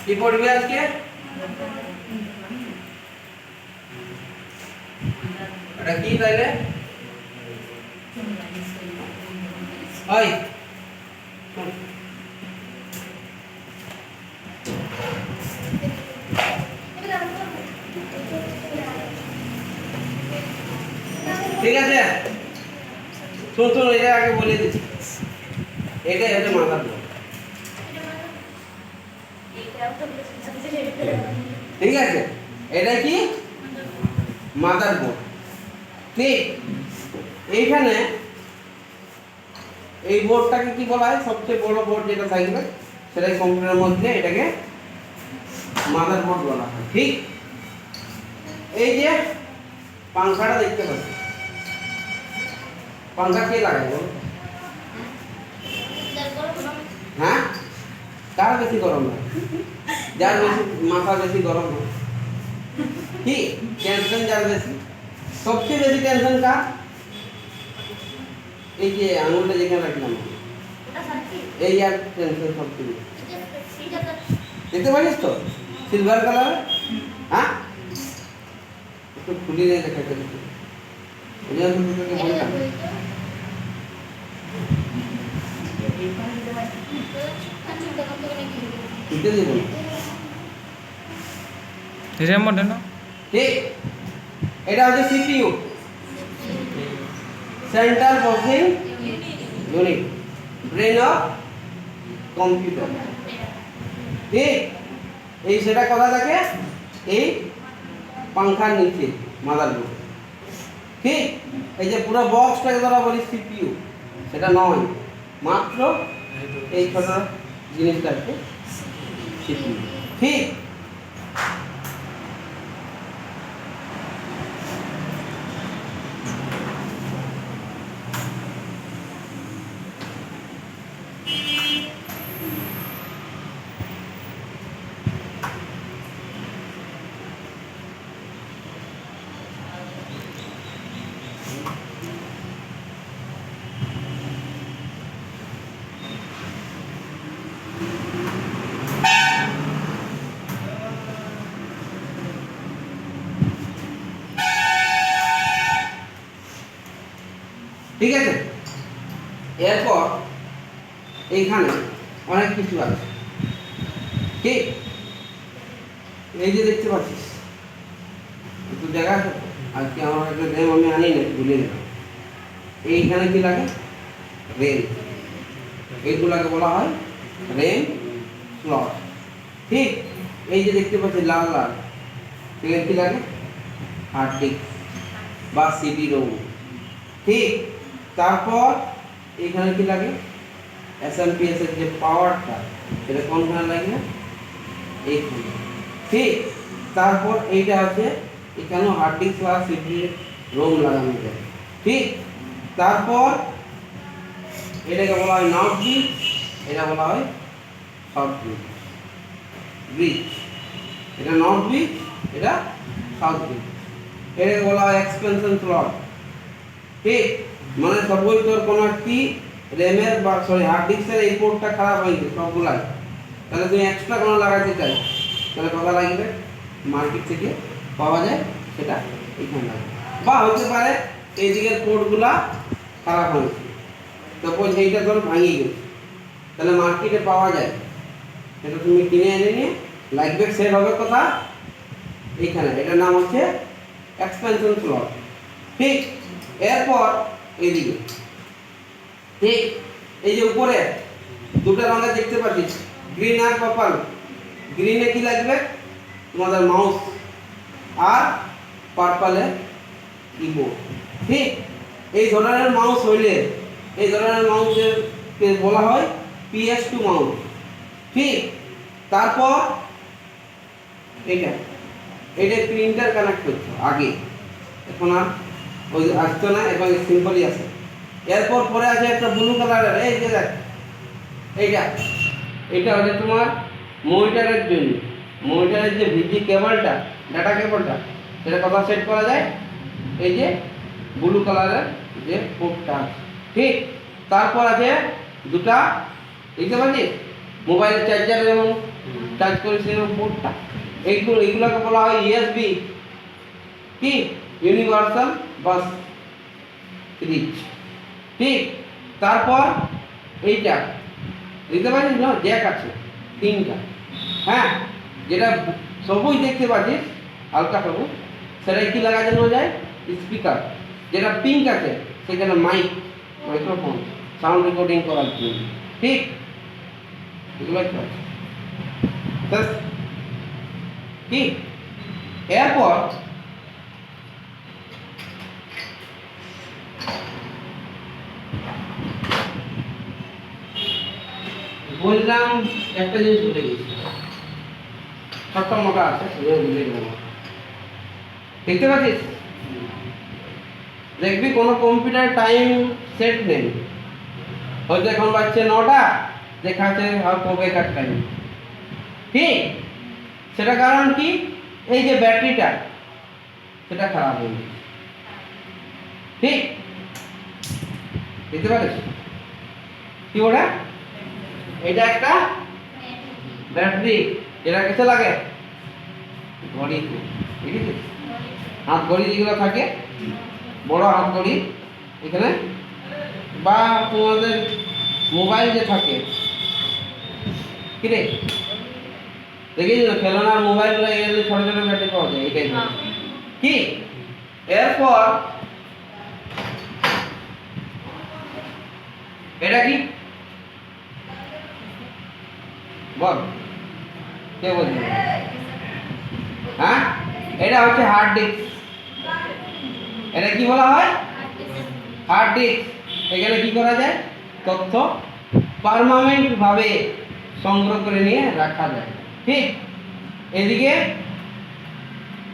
কি পড়বি আজকে? এটা কি তাইলে? ওই ঠিক আছে, শুন এটা আগে বলে দিচ্ছি। এটাই হচ্ছে মাথার বোর্ড, ঠিক আছে? এটা কি মাদার বোর্ড, ঠিক? এইখানে এই বোর্ডটাকে কি বলা হয়? সবচেয়ে বড় বোর্ড যেটা থাকবে সেটাই কম্পিউটারের মধ্যে, এটাকে মাদার বোর্ড বলা হয়, ঠিক? এই যে পাংখাটা দেখতে পাচ্ছি, পাংখা কে লাগায় বল? হ্যাঁ, কার বেশি গরম না? যার বেশি মাথা বেশি গরম হয়, কি টেনশন যার বেশি, সবচেয়ে বেশি টেনশন কার? এই যে আঙুলটা যেখানে রাখলাম, এই আর টেনশন সবচেয়ে বেশি। দেখতে পারিস তো সিলভার কালার? হ্যাঁ, একটু খুলি নিয়ে দেখাতে দিচ্ছি। ঠিক, এটা হচ্ছে CPU, central processing unit, brain of computer, ঠিক? এই সেটা কথা থাকে এই পাংখার নিচে মাদারবোর্ড, ঠিক? এই যে পুরো বক্সটাকে ধরা বলি সিপিইউ, সেটা নয়, মাত্র এই ছোট জিনিসটাকে সিপিইউ, ঠিক? ঠিক আছে, এরপর এইখানে অনেক কিছু আছে, ঠিক? এই যে দেখতে পাচ্ছিস একটু জায়গা আছে, আজকে আমার একটা র্যাম আমি আনি না, ভুলে গেলাম। এইখানে কি লাগে? র্যাম, এইগুলাকে বলা হয় র্যাম স্লট, ঠিক? এই যে দেখতে পাচ্ছি লাল লাল, এখানে কি লাগে? হার্ড ডিস্ক বা সিডি রোম, ঠিক? তারপর এখানে কি লাগে? এসএমপিএস এর যে পাওয়ারটা, সেটা কোনখানে লাগে? না এইখানে, ঠিক? তারপর এইটা আছে, এখানেও হার্ড ডিস্ক বা সিডি রোম লাগানো যায়, ঠিক? তারপর এটাকে বলা হয় নট ব্রিজ, এটা বলা হয় সাউথ ব্রিজ, এটা নট ব্রিজ, এটা সাউথ ব্রিজ, এটাকে বলা হয় এক্সপেনশন স্লট, ঠিক? মানে সবই তোর কোনো একটি র্যামের বা হার্ড ডিস্কের এই পোর্টটা খারাপ হয়ে গেছে সবগুলাই, তাহলে তুমি এক্সট্রা কোনো লাগাইতে চাই, তাহলে কথা লাগবে মার্কেট থেকে পাওয়া যায়, সেটা এখানে লাগবে। বা হতে পারে এই দিকের পোর্টগুলা খারাপ হয়েছে, তারপর এইটা ধর ভাঙিয়ে গেছে, তাহলে মার্কেটে পাওয়া যায়, সেটা তুমি কিনে এনে নিয়ে লাগবে, সেট হবে কথা এইখানে, এটার নাম হচ্ছে এক্সপেনশন স্লট, ঠিক? এরপর এইদিকে, ঠিক? এই যে উপরে দুটো রঙের দেখতে পাচ্ছিস, গ্রিন আর পার্পল, গ্রিনে কি লাগবে? তোমাদের মাউস, আর পার্পলে কিবোর্ড, ঠিক? এই ধরনের মাউস হইলে, এই ধরনের মাউসকে বলা হয় PS2 মাউস, ঠিক? তারপর এটা প্রিন্টার কানেক্ট করছো আগে, এখন আর ওই আসতো না, এবং সিম্পলই আছে। এরপর পরে আছে একটা ব্লু কালারের, এই যে দেখ, এটা হচ্ছে তোমার মনিটরের জন্য, মনিটরের যে ভিজি কেবলটা, ডাটা কেবলটা, সেটা কথা সেট করা যায় এই যে ব্লু কালারের যে পোর্টটা, ঠিক? তারপর আছে দুটা দেখতে পাচ্ছিস মোবাইল চার্জার, যেমন চার্জ করেছি বোর্ডটা, এইগুলোকে বলা হয় ইউএসবি কি ইউনিভার্সাল বাস রিচ। ঠিক, তারপর এইটা দেখতে পাচ্ছিস না, জ্যাক আছে তিনটা। হ্যাঁ, যেটা সবুজ দেখতে পাচ্ছিস হালকা সবুজ, সেটাই কি লাগানো যায় স্পিকার। যেটা পিঙ্ক আছে সেখানে মাইক্রোফোন সাউন্ড রেকর্ডিং করার জন্য। ঠিক, এগুলো আছে কি। এরপর বললাম একটা জিনিস ভুলে গেছি, ছোট্ট মোটা আছে ভুলে গেলাম। দেখতে পাচ্ছিস, দেখবি কোনো কম্পিউটার টাইম সেট নেই, হয়তো এখন বাজছে 9টা, দেখাচ্ছে আর কবেকার টাইম। ঠিক, সেটা কারণ কি, এই যে ব্যাটারিটা সেটা খারাপ হয়ে গেছে। ঠিক, দেখতে পাচ্ছিস কি ওটা, এটা একটা ব্যাটারি, যেটা কিসে লাগে ঘড়িতে। ঠিক আছে, হাত ঘড়ি যেগুলো থাকে বড় হাত ঘড়ি এখানে, বা তোমাদের মোবাইল যে থাকে কি রে, দেখেছি না খেলনার মোবাইলগুলো এগুলো ছোট ছোট ব্যাটারি পাওয়া যায় এটাই কি। এরপর এটা কি বল, কে বলছে? হ্যাঁ, এটা হচ্ছে হার্ড ডিস্ক। এটা কি বলা হয়, হার্ড ডিস্ক। এখানে কি করা যায়, তথ্য পার্মানেন্ট ভাবে সংগ্রহ করে নিয়ে রাখা যায়। ঠিক, এদিকে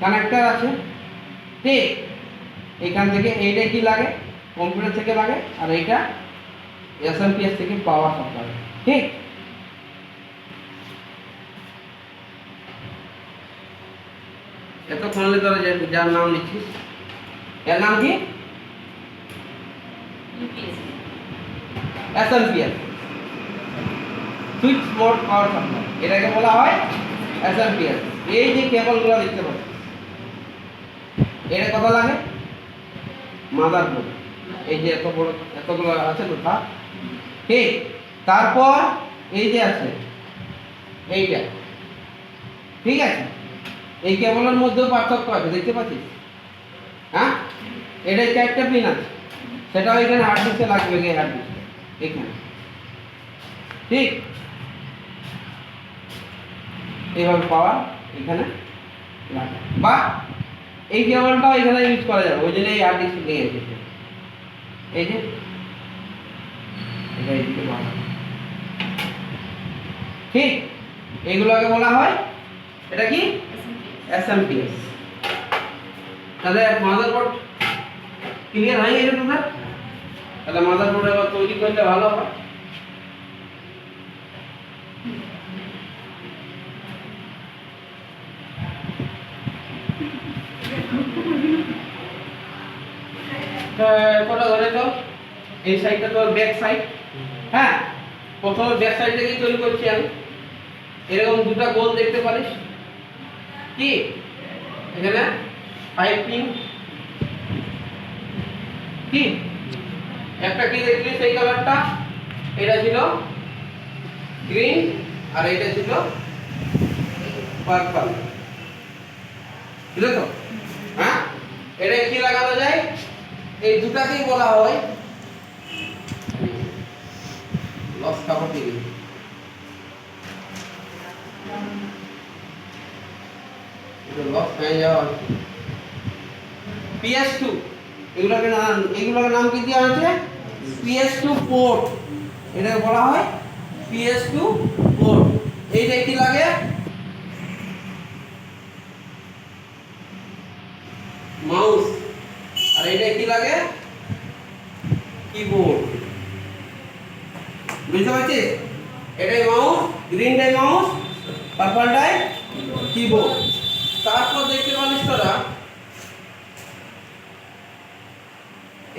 কানেক্টর আছে। ঠিক, এখান থেকে এইটা কি লাগে কম্পিউটার থেকে লাগে, আর এইটা এসএমপিএস থেকে পাওয়ার সাপ্লাই। ঠিক, এতক্ষণে তোরা যার নাম লিখিস, এর নাম কি SMPS, switch mode power supply, এটাকে বলা হয় এসএমপিএস। এই যে কেবলগুলো দেখতে পাচ্ছ, এটা কত লাগে মাদারবোর্ড, এই যে এত বড় এতগুলো আছে তো তা। ঠিক, তারপর এই যে আছে এইটা। ঠিক আছে, এই কেবলের মধ্যেও পার্থক্য আছে দেখতে পাচ্ছিস। হ্যাঁ, এটা 4টা পিন আছে, সেটাও এখানে হার্ড ডিস্কে লাগবে, এই হার্ড ডিস্কে এখানে। ঠিক, এইভাবে পাওয়ার এখানে লাগে, বা এই কেবলটাও এখানে ইউজ করা যাবে, ওই জন্য এই হার্ড ডিস্ক নিয়ে এসেছে। এই যে এটা এইদিকে বলা, ঠিক, এগুলোকে বলা হয় এটা কি এসএমপিএস। তাহলে মাদারবোর্ড ক্লিয়ার হয়ে গেছে তোদের? তাহলে মাদারবোর্ড এবার তৈরি করলে ভালো হয়। কোটা ধরে তো এই সাইডটা তো ব্যাক সাইড। হ্যাঁ, প্রথমে ব্যাক সাইড থেকেই তৈরি করছি আমি। এরকম দুটো গোল দেখতে পারিস কি, এখানে 5 পিন। কি একটা কি দেখলি সেই কালারটা, এটা ছিল গ্রিন আর এটা ছিল পার্পল, বুঝলে তো? হ্যাঁ, এটা কি লাগানো যায়, এই দুটাকেই বলা হয় লস কাপড় দিয়ে লস হয়ে যাওয়া PS2। এগুলোকে নাম কি দেওয়া আছে, PS2 পোর্ট, এটা বলা হয় PS2 পোর্ট। এইটা কি লাগে মাউস, আর এইটা কি লাগে কিবোর্ড, বুঝতে পারছিস? এটাই মাউস, গ্রিনটাই মাউস, পার্পলটাই কিবোর্ড। তারপর দেখতে পারিস তোরা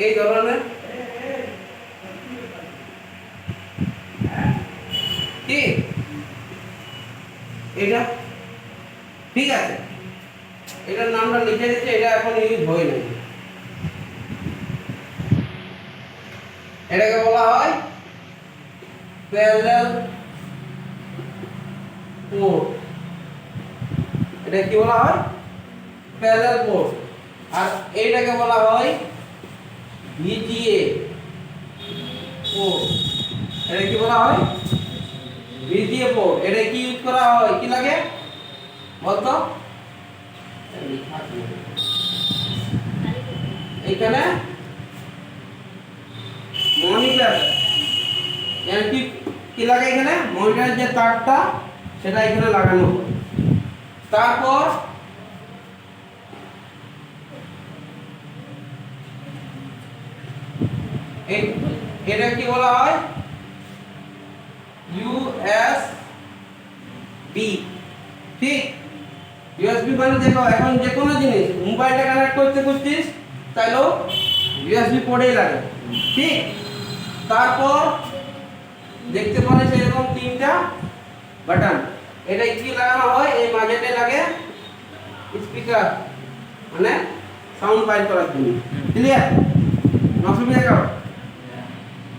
এই ধরনের কি এটা ঠিক আছে, এটার নামটা লিখে দিচ্ছে, এটা এখন ইউজ হয় না। এটাকে বলা হয় প্যারালাল পোর্ট। এটা কি বলা হয়? Parallel port. আর এইটাকে বলা হয় ভিজিএ পোর্ট। এটা কি বলা হয়? VGA port. এটা কি ইউজ করা হয়, কি লাগে বলতো? এখানে মনিটর, কি কি লাগে এখানে? মনিটরের যে তারটা সেটা এখানে লাগানো হয়। তারপর এটা কি বলা হয়? ইউএসবি। ঠিক, ইউএসবি মানে দেখো এখন যে কোনো জিনিস মোবাইলটা কানেক্ট করতে করছিস তাইলেও ইউএসবি পোর্টেই লাগে। ঠিক, তারপর দেখতে পাচ্ছেন এরকম তিনটা বাটন। এটা কি লাগানো হয়? এই মাঝেতে লাগে স্পিকার, মানে সাউন্ড বাইর করার জন্য। ক্লিয়ার? অসুবিধা কারো?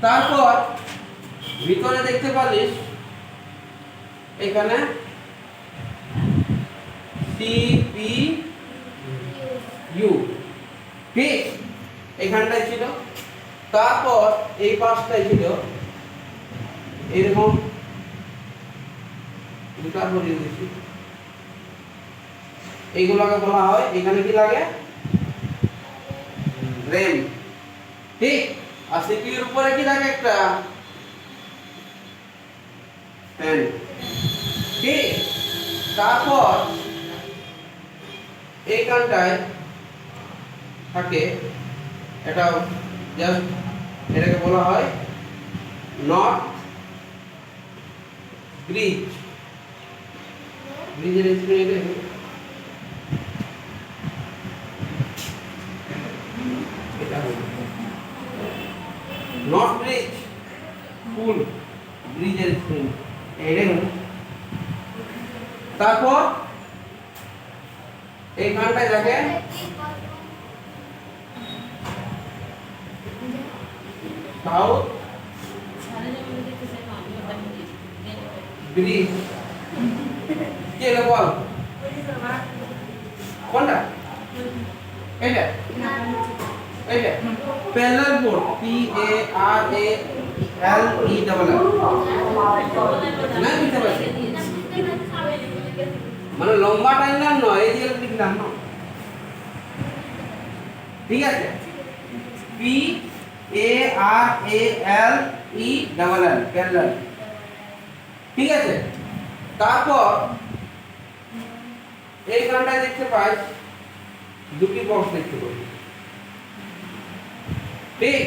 তারপর ভিতরে দেখতে পাচ্ছিস এখানে সিপিইউ। ঠিক, এখানটায় ছিল। তারপর এই পাশটায় ছিল এরকম দুটা বলিয়ে দিচ্ছি, এইগুলোকে বলা হয়, এখানে কি লাগে? র্যাম। ঠিক, আর সিপিইউর উপরে কি লাগে? একটা ফ্যান। ঠিক, তারপর এইখানটায় থাকে এটা, জাস্ট এটাকে বলা হয় নট ব্রিজ। ব্রিজের স্ক্রিন এটা নট ব্রিজ, ফুল ব্রিজের স্ক্রিন এইটাই। তারপর এইখানটায় থাকে সাউথ ব্রিজ। কি এটা বল? কোনটা? এটা এটা parallel port, P A R A L E double L. না বুঝতে পারছি, মানে লম্বা টাইমলাম নয়, এই যে লিখলাম না। ঠিক আছে, P A R A L E double L, parallel. ঠিক আছে, তারপর এই গানটায় দেখতে পাই দুটি বক্স দেখতে পাই। ঠিক,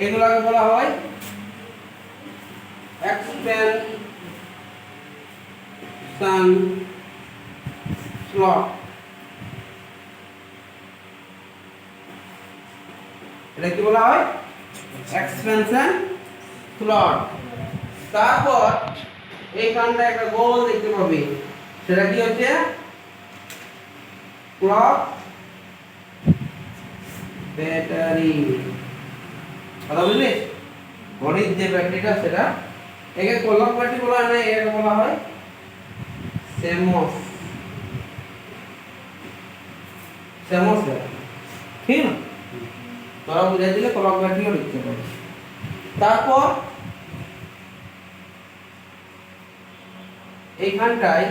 এগুলোকে বলা হয় এক্সপেনশন স্লট। এটা কি বলা হয়? Expansion slot. তারপর এইখানটা একটা গোল দেখতে পাবি, সেটা কি হচ্ছে? Clock battery. কথা বুঝলি? ঘড়ির যে ব্যাটারিটা সেটা, একে ক্লক ব্যাটারি বলা হয় না, একে বলা হয় সেমস। সেমস ব্যাটারি। ঠিক না? তোরা বুঝাই দিলে ক্লক ব্যাটারিও লিখতে পারিস। তারপর এইখানটায়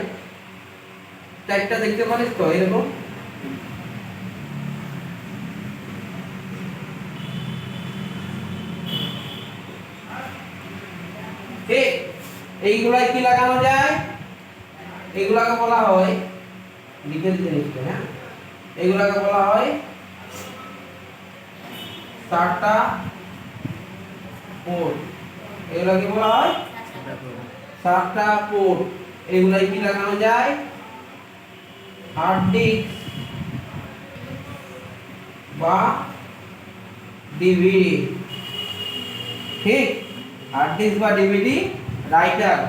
চারটা দেখতে পারিস তো এরকম, ঠিক, এইগুলাই কি লাগানো যায়? এগুলাকে বলা হয়, লিখে দিতে নিচ্ছে, হ্যাঁ, এগুলাকে বলা হয় SATA পোর্ট। এগুলাকে বলা হয় SATA পোর্ট। এগুলাই কি লাগানো যায়? হার্ড ডিস্ক বা ডিভিডি। ঠিক, হার্ড ডিস্ক বা ডিভিডি রাইটার।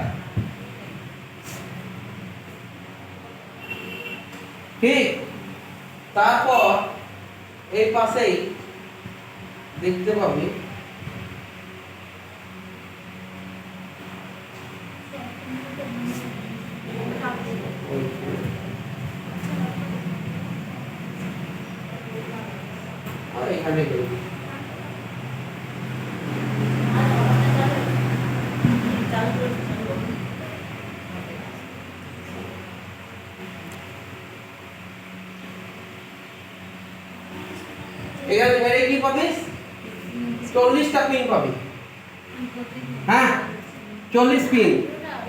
ঠিক, তারপর এই পাশেই দেখতে পাবি এখানে এখানে কি পাবিস 40টা পিন পাবি। হ্যাঁ 40 পিন।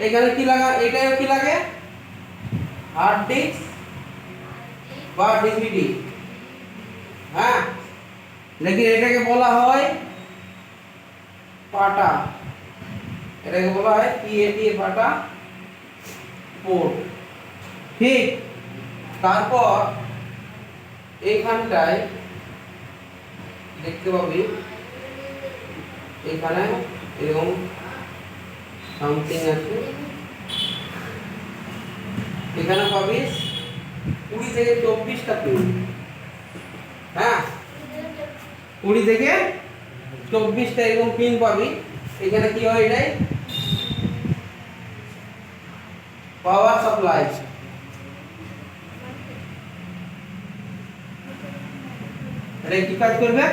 এখানে কি লাগা, এটাও কি লাগে হার্ড ডিস্ক বা ডিভিডি। হ্যাঁ লেকিন এটাকে বলা হয় পাটা, এটাকে বলা হয় পিএটি পাটা পোর্ট। ঠিক, তারপর এইখানটায় দেখতে পাবি এখানে এরকম সামথিং আছে, এখানে পাবিস 20 থেকে 24টা পিন। হ্যাঁ 20 থেকে 24টা এরকম পিন পাবি। এখানে কি হয়, এটাই পাওয়ার সাপ্লাই। এটা কি কাজ করবে,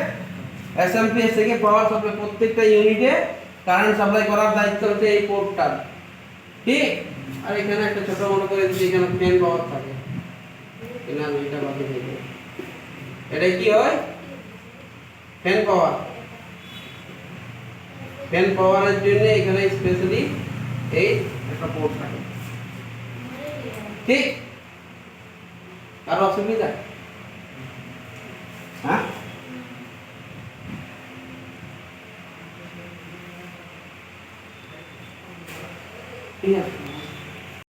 এসএমপিএস থেকে পাওয়ার সাপ্লাই, প্রত্যেকটা ইউনিটে কারেন্ট সাপ্লাই করার দায়িত্ব হচ্ছে এই পোর্টটার। ঠিক, আর এখানে একটা ছোট মনে করে দিচ্ছি, এখানে ফ্যান পাওয়ার থাকে, এখানে আমি এটা বাকি দেব। এটা কি হয়, ফ্যান পাওয়ার। ফ্যান পাওয়ারের জন্য এখানে স্পেশালি এই একটা পোর্ট থাকে। ঠিক, কারো অসুবিধা? হ্যাঁ ঠিক আছে।